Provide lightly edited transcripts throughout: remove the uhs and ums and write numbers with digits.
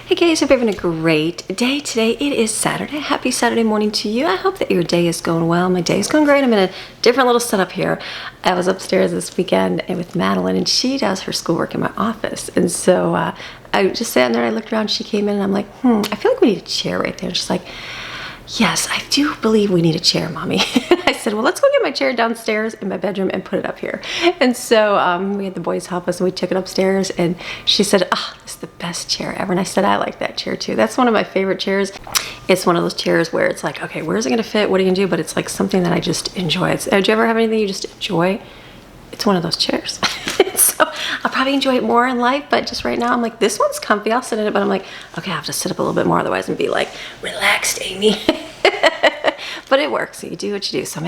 Hey guys, hope you're having a great day today. It is Saturday. Happy Saturday morning to you. I hope that your day is going well. My day is going great. I'm in a different little setup here. I was upstairs this weekend with Madeline, and she does her schoolwork in my office. And so I just sat there, I looked around, she came in, and I'm like, I feel like we need a chair right there. And she's like, yes, I do believe we need a chair, Mommy. I said, well, let's go get my chair downstairs in my bedroom and put it up here. And so we had the boys help us, and we took it upstairs, and she said, this is the best chair ever. And I said, I like that chair too. That's one of my favorite chairs. It's one of those chairs where it's like, okay, where's it gonna fit? What are you gonna do? But it's like something that I just enjoy. Do you ever have anything you just enjoy? It's one of those chairs. So I'll probably enjoy it more in life, but just right now I'm like, this one's comfy, I'll sit in it, but I'm like, okay, I have to sit up a little bit more otherwise and be like, relaxed, Amy. But it works, so you do what you do. So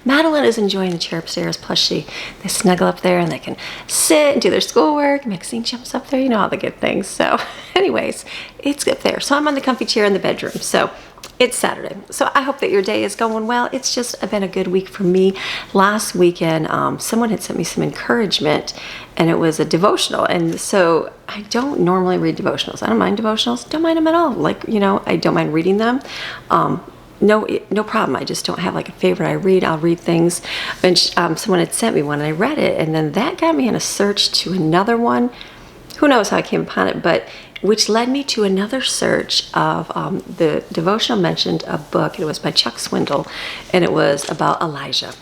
Madeline is enjoying the chair upstairs, plus they snuggle up there and they can sit and do their schoolwork. Maxine jumps up there, you know all the good things. So anyways, it's up there. So I'm on the comfy chair in the bedroom. So it's Saturday. So I hope that your day is going well. It's just been a good week for me. Last weekend, someone had sent me some encouragement, and it was a devotional. And so I don't normally read devotionals. I don't mind devotionals. Don't mind them at all. Like, I don't mind reading them. No problem. I just don't have like a favorite. I'll read things. And someone had sent me one, and I read it, and then that got me in a search to another one. Who knows how I came upon it, but which led me to another search of the devotional mentioned a book. It was by Chuck Swindoll, and it was about Elijah.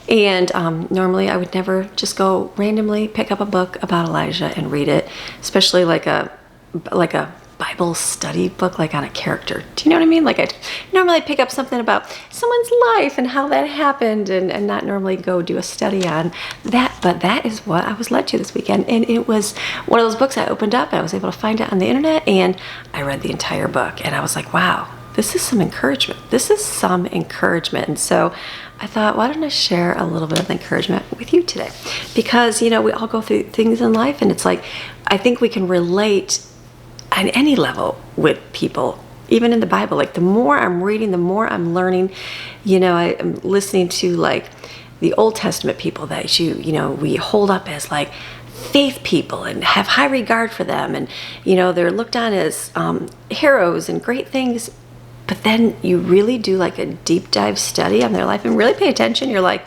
And normally I would never just go randomly pick up a book about Elijah and read it, especially like a Bible study book, like on a character. Do you know what I mean? Like I normally pick up something about someone's life and how that happened, and not normally go do a study on that. But that is what I was led to this weekend. And it was one of those books I opened up, and I was able to find it on the internet, and I read the entire book, and I was like, wow, this is some encouragement. This is some encouragement. And so I thought, why don't I share a little bit of encouragement with you today? Because, we all go through things in life, and it's like, I think we can relate on any level with people, even in the Bible. Like the more I'm reading, the more I'm learning. I'm listening to like the Old Testament people that we hold up as like faith people and have high regard for them, and they're looked on as heroes and great things. But then you really do like a deep dive study on their life and really pay attention. You're like,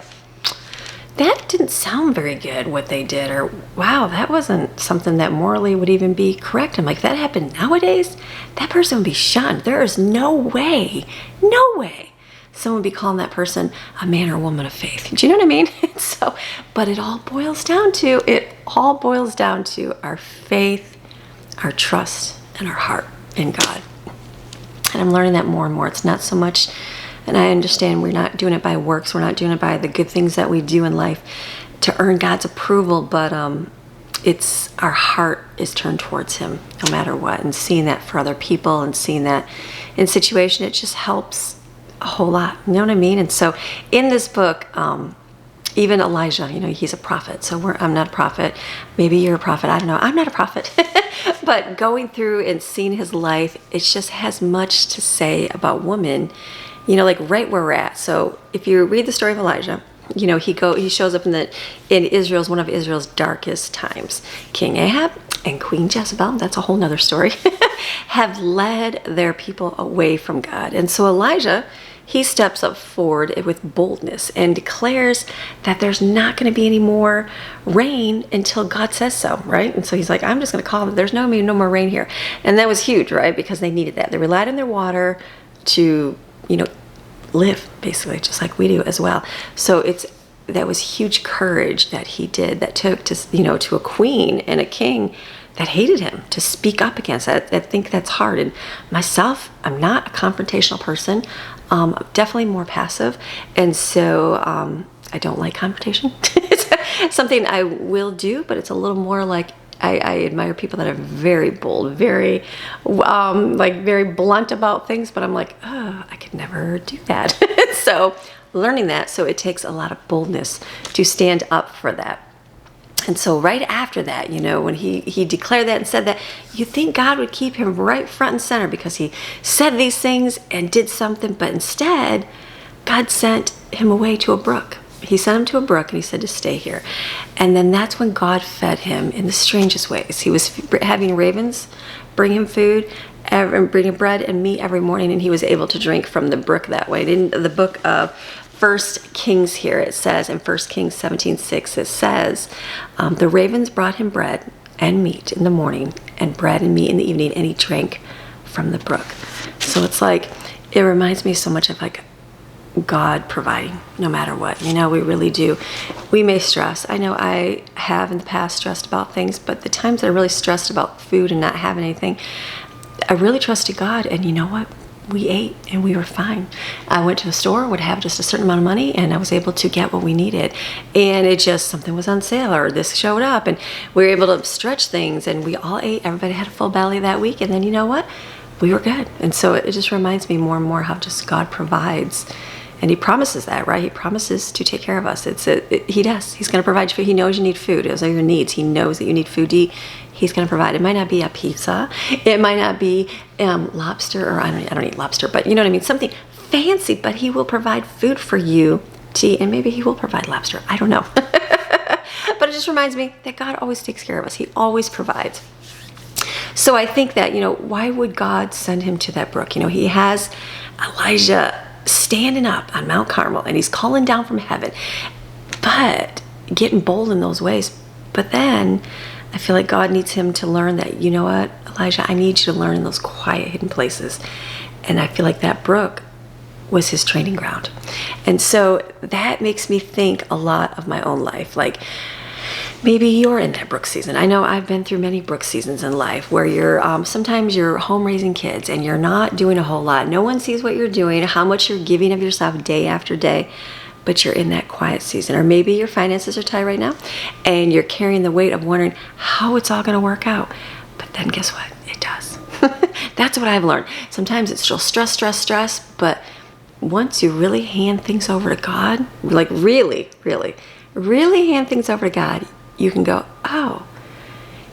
that didn't sound very good what they did, or wow, that wasn't something that morally would even be correct. I'm like, that happened nowadays? That person would be shunned. There is no way someone would be calling that person a man or woman of faith. Do you know what I mean? But it all boils down to our faith, our trust, and our heart in God. And I'm learning that more and more. It's not so much. And I understand we're not doing it by works. We're not doing it by the good things that we do in life to earn God's approval. But it's our heart is turned towards Him no matter what. And seeing that for other people and seeing that in situation, it just helps a whole lot. You know what I mean? And so in this book, even Elijah, he's a prophet. So I'm not a prophet. Maybe you're a prophet. I don't know. I'm not a prophet. But going through and seeing his life, it just has much to say about women. Like right where we're at. So if you read the story of Elijah, he shows up in Israel's one of Israel's darkest times. King Ahab and Queen Jezebel, that's a whole nother story, have led their people away from God. And so Elijah, he steps up forward with boldness and declares that there's not going to be any more rain until God says so, right? And so he's like, I'm just going to call it. There's no more rain here. And that was huge, right? Because they needed that. They relied on their water to live, basically, just like we do as well. So that was huge courage that he did, that took to a queen and a king that hated him to speak up against that. I think that's hard. And myself, I'm not a confrontational person. I'm definitely more passive. And so I don't like confrontation. It's something I will do, but it's a little more like, I admire people that are very bold, very very blunt about things, but I'm like, I could never do that. So learning that, so it takes a lot of boldness to stand up for that. And so right after that, when he declared that and said that, you think God would keep him right front and center because he said these things and did something, but instead God sent him away to a brook. He sent him to a brook, and he said to stay here. And then that's when God fed him in the strangest ways. He was having ravens bring him food, and bring him bread and meat every morning, and he was able to drink from the brook that way. In the book of First Kings here, it says in 1 Kings 17:6, it says, the ravens brought him bread and meat in the morning and bread and meat in the evening, and he drank from the brook. So it's like, it reminds me so much of like God providing no matter what. We really do. We may stress. I know I have in the past stressed about things, but the times that I really stressed about food and not having anything, I really trusted God, and you know what? We ate and we were fine. I went to the store, would have just a certain amount of money, and I was able to get what we needed. And it just, something was on sale or this showed up, and we were able to stretch things, and we all ate. Everybody had a full belly that week, and then you know what? We were good. And so it just reminds me more and more how just God provides. And he promises that, right? He promises to take care of us. He does. He's going to provide you food. He knows you need food. Those are your needs. He knows that you need food to eat. He's going to provide. It might not be a pizza. It might not be lobster, or I don't eat lobster, but you know what I mean? Something fancy, but he will provide food for you to eat, and maybe he will provide lobster. I don't know. But it just reminds me that God always takes care of us. He always provides. So I think that, why would God send him to that brook? He has Elijah standing up on Mount Carmel, and he's calling down from heaven, but getting bold in those ways. But then I feel like God needs him to learn that, you know what, Elijah, I need you to learn in those quiet, hidden places. And I feel like that brook was his training ground. And so that makes me think a lot of my own life. Like, maybe you're in that brook season. I know I've been through many brook seasons in life where sometimes you're home raising kids and you're not doing a whole lot. No one sees what you're doing, how much you're giving of yourself day after day, but you're in that quiet season. Or maybe your finances are tight right now and you're carrying the weight of wondering how it's all going to work out. But then guess what? It does. That's what I've learned. Sometimes it's still stress, but once you really hand things over to God, like really hand things over to God, you can go, oh,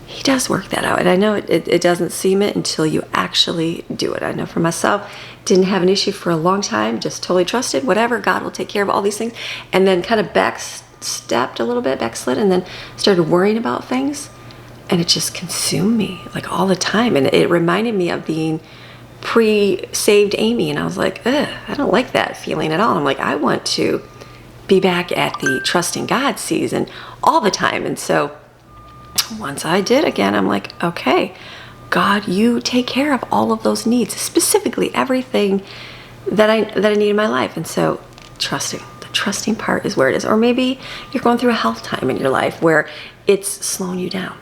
he does work that out. And I know it doesn't seem it until you actually do it. I know for myself, didn't have an issue for a long time, just totally trusted, whatever, God will take care of all these things. And then kind of backslid a little bit, and then started worrying about things. And it just consumed me like all the time. And it reminded me of being pre-saved Amy. And I was like, I don't like that feeling at all. I'm like, I want to be back at the trusting God season all the time. And so once I did again, I'm like, okay, God, you take care of all of those needs, specifically everything that I need in my life. And so the trusting part is where it is. Or maybe you're going through a health time in your life where it's slowed you down,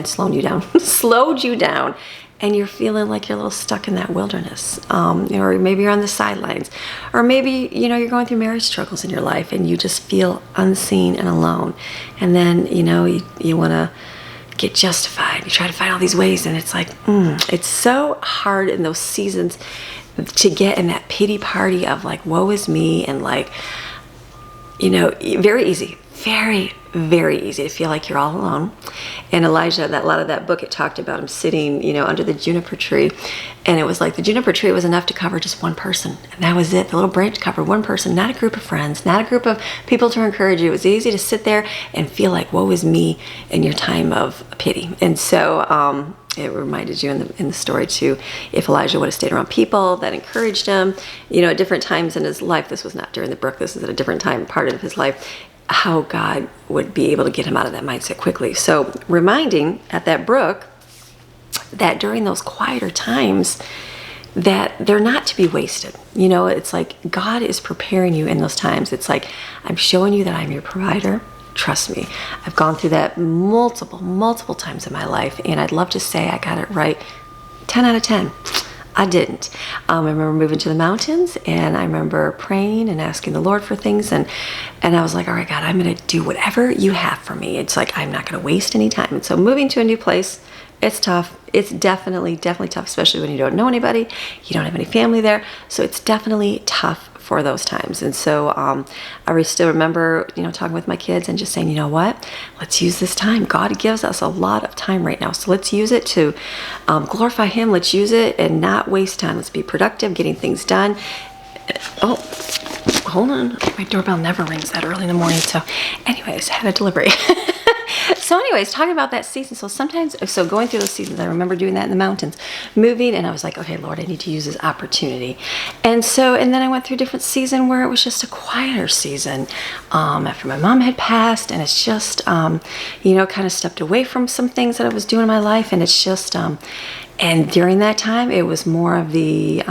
slowed you down, and you're feeling like you're a little stuck in that wilderness. Or maybe you're on the sidelines. Or maybe, you're going through marriage struggles in your life and you just feel unseen and alone. And then, you want to get justified. You try to find all these ways, and it's like, it's so hard in those seasons to get in that pity party of like, woe is me, and like, very easy, very, very easy to feel like you're all alone. And Elijah, a lot of that book, it talked about him sitting, under the juniper tree. And it was like the juniper tree was enough to cover just one person. And that was it. The little branch covered one person, not a group of friends, not a group of people to encourage you. It was easy to sit there and feel like, woe is me, in your time of pity. And so it reminded you in the story too, if Elijah would have stayed around people that encouraged him, at different times in his life. This was not during the brook. This is at a different part of his life, how God would be able to get him out of that mindset quickly. So reminding at that brook that during those quieter times that they're not to be wasted. It's like God is preparing you in those times. It's like, I'm showing you that I'm your provider. Trust me. I've gone through that multiple times in my life, and I'd love to say I got it right 10 out of 10. I didn't. I remember moving to the mountains, and I remember praying and asking the Lord for things, and I was like, all right, God, I'm going to do whatever you have for me. It's like, I'm not going to waste any time. And so moving to a new place, it's tough. It's definitely tough, especially when you don't know anybody, you don't have any family there. So it's definitely tough for those times. And so I still remember, talking with my kids and just saying, you know what, let's use this time. God gives us a lot of time right now. So let's use it to glorify him. Let's use it and not waste time. Let's be productive, getting things done. Oh, hold on. My doorbell never rings that early in the morning. So anyways, I had a delivery. So So anyways, talking about that season. So sometimes, so going through those seasons, I remember doing that in the mountains, moving, and I was like, okay, Lord, I need to use this opportunity. And then I went through a different season where it was just a quieter season after my mom had passed, and it's just, kind of stepped away from some things that I was doing in my life, and it's just, and during that time, it was more of the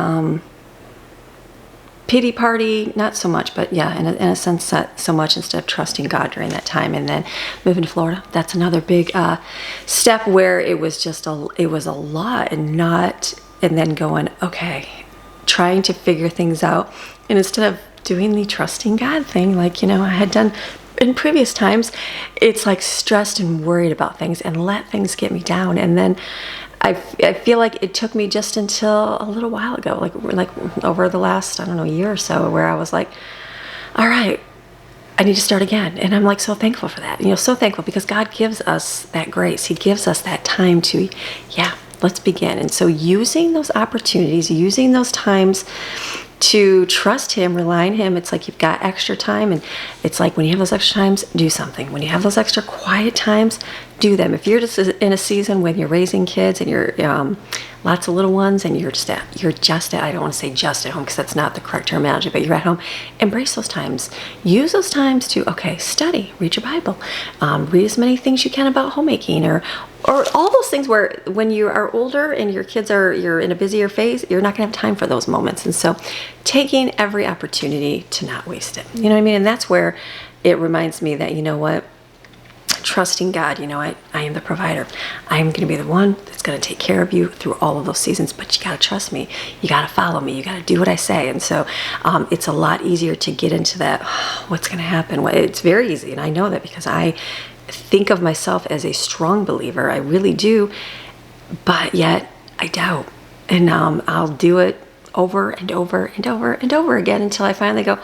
pity party, not so much, but yeah, in a sense, that so much, instead of trusting God during that time. And then moving to Florida, that's another big step where it was just it was a lot, and then going, okay, trying to figure things out, and instead of doing the trusting God thing, like, I had done in previous times, it's like stressed and worried about things and let things get me down. And then I feel like it took me just until a little while ago, like over the last, year or so, where I was like, all right, I need to start again. And I'm like so thankful for that. So thankful, because God gives us that grace. He gives us that time to, let's begin. And so using those opportunities, using those times to trust Him, rely on Him. It's like you've got extra time, and it's like when you have those extra times, do something. When you have those extra quiet times, do them. If you're just in a season when you're raising kids and you're lots of little ones, and you're just at, I don't want to say just at home, because that's not the correct terminology, but you're at home, embrace those times. Use those times to, study, read your Bible, read as many things you can about homemaking, or all those things where when you are older and your kids you're in a busier phase, you're not going to have time for those moments. And so taking every opportunity to not waste it. You know what I mean? And that's where it reminds me that, trusting God, I am the provider. I am going to be the one that's going to take care of you through all of those seasons, but you got to trust me. You got to follow me. You got to do what I say. And so it's a lot easier to get into that, what's going to happen? Well, it's very easy. And I know that because I think of myself as a strong believer. I really do. But yet I doubt. And I'll do it over and over and over and over again until I finally go,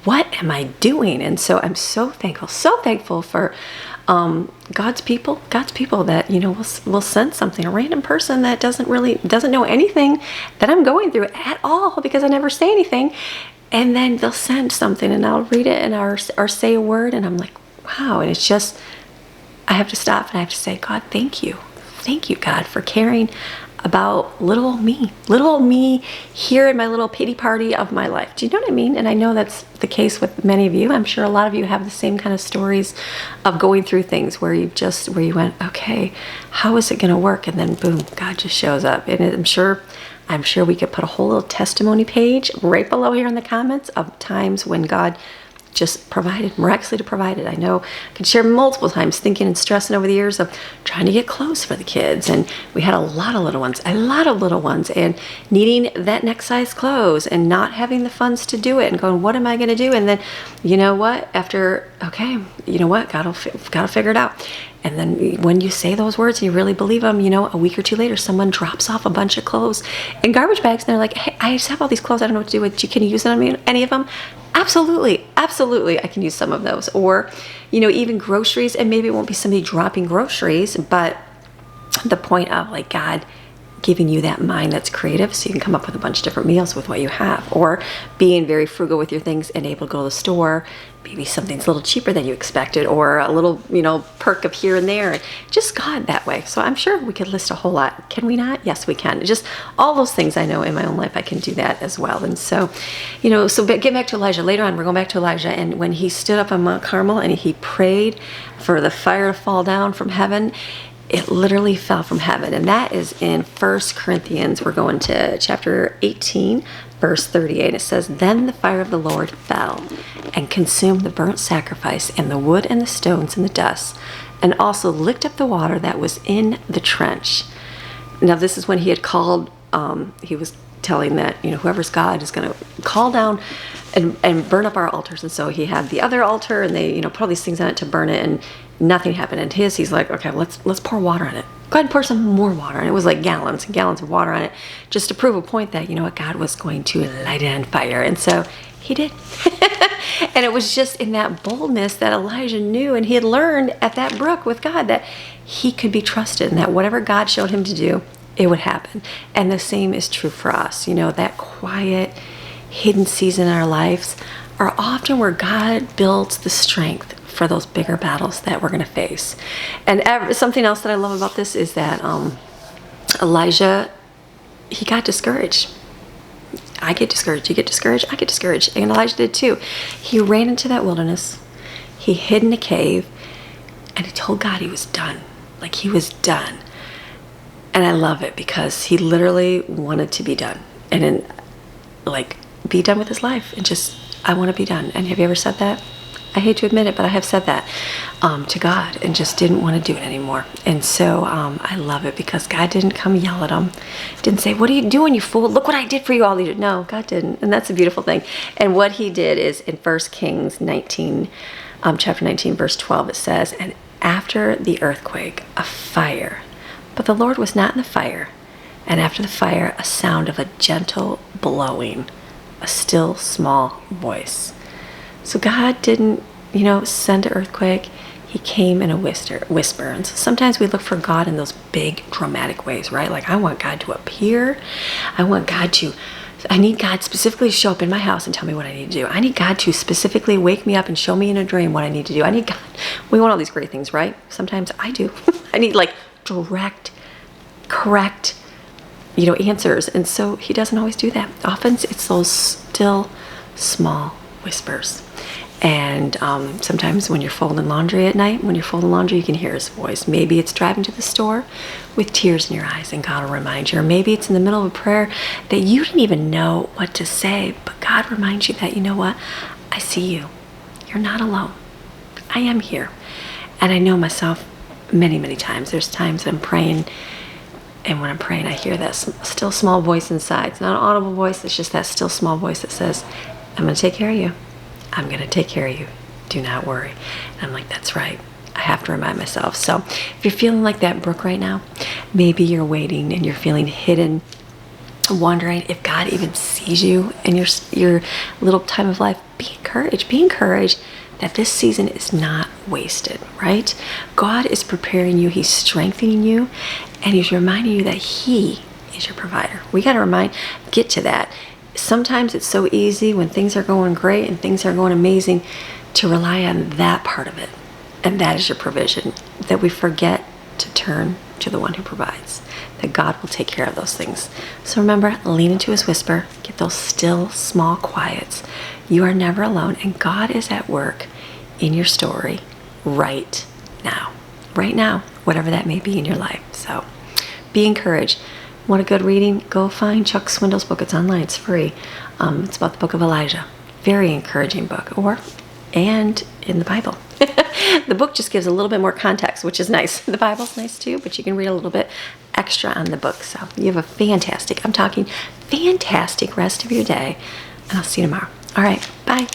what am I doing? And so I'm so thankful for God's people that, will send something, a random person that doesn't know anything that I'm going through at all, because I never say anything. And then they'll send something, and I'll read it, and or say a word, and I'm like, wow. And it's just, I have to stop and I have to say, God, thank you. Thank you, God, for caring about little old me here in my little pity party of my life. Do you know what I mean? And I know that's the case with many of you. I'm sure a lot of you have the same kind of stories of going through things where you went, okay, how is it going to work? And then boom, God just shows up. And I'm sure we could put a whole little testimony page right below here in the comments of times when God just miraculously provided. I know I could share multiple times thinking and stressing over the years of trying to get clothes for the kids. And we had a lot of little ones, and needing that next size clothes and not having the funds to do it, and going, what am I going to do? And then, God will figure it out. And then when you say those words and you really believe them, a week or two later, someone drops off a bunch of clothes in garbage bags, and they're like, hey, I just have all these clothes. I don't know what to do with. Can you use any of them? Absolutely. I can use some of those. Or, even groceries, and maybe it won't be somebody dropping groceries, but the point of like God giving you that mind that's creative, so you can come up with a bunch of different meals with what you have, or being very frugal with your things and able to go to the store. Maybe something's a little cheaper than you expected, or a little, perk of here and there. Just God that way. So I'm sure we could list a whole lot. Can we not? Yes, we can. Just all those things I know in my own life, I can do that as well. And so, get back to Elijah. Later on, we're going back to Elijah. And when he stood up on Mount Carmel and he prayed for the fire to fall down from heaven, it literally fell from heaven. And that is in 1 Corinthians. We're going to chapter 18, verse 38. It says, then the fire of the Lord fell and consumed the burnt sacrifice and the wood and the stones and the dust, and also licked up the water that was in the trench. Now this is when he had called, he was telling that, whoever's God is going to call down and burn up our altars. And so he had the other altar, and they, put all these things on it to burn it, and nothing happened. And he's like, okay, let's pour water on it. Go ahead and pour some more water. And it was like gallons and gallons of water on it, just to prove a point that, God was going to light it on fire. And so he did. And it was just in that boldness that Elijah knew, and he had learned at that brook with God that he could be trusted, and that whatever God showed him to do, it would happen. And the same is true for us. That quiet, hidden season in our lives are often where God builds the strength for those bigger battles that we're going to face. And something else that I love about this is that Elijah, he got discouraged. I get discouraged, you get discouraged, I get discouraged. And Elijah did too. He ran into that wilderness. He hid in a cave. And he told God he was done. Like, he was done. And I love it because he literally wanted to be done. And then, like, be done with his life. And just, I want to be done. And have you ever said that? I hate to admit it, but I have said that to God and just didn't want to do it anymore. And so I love it because God didn't come yell at him. Didn't say, what are you doing, you fool? Look what I did for you all these years. No, God didn't. And that's a beautiful thing. And what he did is in 1 Kings 19, chapter 19, verse 12, it says, and after the earthquake, a fire. But the Lord was not in the fire. And after the fire, a sound of a gentle blowing, a still small voice. So God didn't, send an earthquake. He came in a whisper. And so sometimes we look for God in those big dramatic ways, right? Like, I want God to appear. I need God specifically to show up in my house and tell me what I need to do. I need God to specifically wake me up and show me in a dream what I need to do. I need God. We want all these great things, right? Sometimes I do. I need like direct, correct, answers. And so he doesn't always do that. Often it's those still small whispers. And sometimes when you're folding laundry at night, you can hear his voice. Maybe it's driving to the store with tears in your eyes and God will remind you. Or maybe it's in the middle of a prayer that you didn't even know what to say, but God reminds you that, you know what? I see you. You're not alone. I am here. And I know myself many, many times. There's times I'm praying, and when I'm praying, I hear that still small voice inside. It's not an audible voice. It's just that still small voice that says, I'm going to take care of you. I'm going to take care of you. Do not worry. And I'm like, that's right. I have to remind myself. So if you're feeling like that, Brooke, right now, maybe you're waiting and you're feeling hidden, wondering if God even sees you in your little time of life. Be encouraged. Be encouraged that this season is not wasted, right? God is preparing you. He's strengthening you. And he's reminding you that he is your provider. We got to get to that. Sometimes it's so easy when things are going great and things are going amazing to rely on that part of it. And that is your provision. That we forget to turn to the one who provides. That God will take care of those things. So remember, lean into his whisper. Get those still small quiets. You are never alone. And God is at work in your story right now. Right now, whatever that may be in your life. So be encouraged. Want a good reading? Go find Chuck Swindoll's book. It's online. It's free. It's about the book of Elijah. Very encouraging book. And in the Bible. The book just gives a little bit more context, which is nice. The Bible's nice too, but you can read a little bit extra on the book. So you have a fantastic rest of your day. And I'll see you tomorrow. All right. Bye.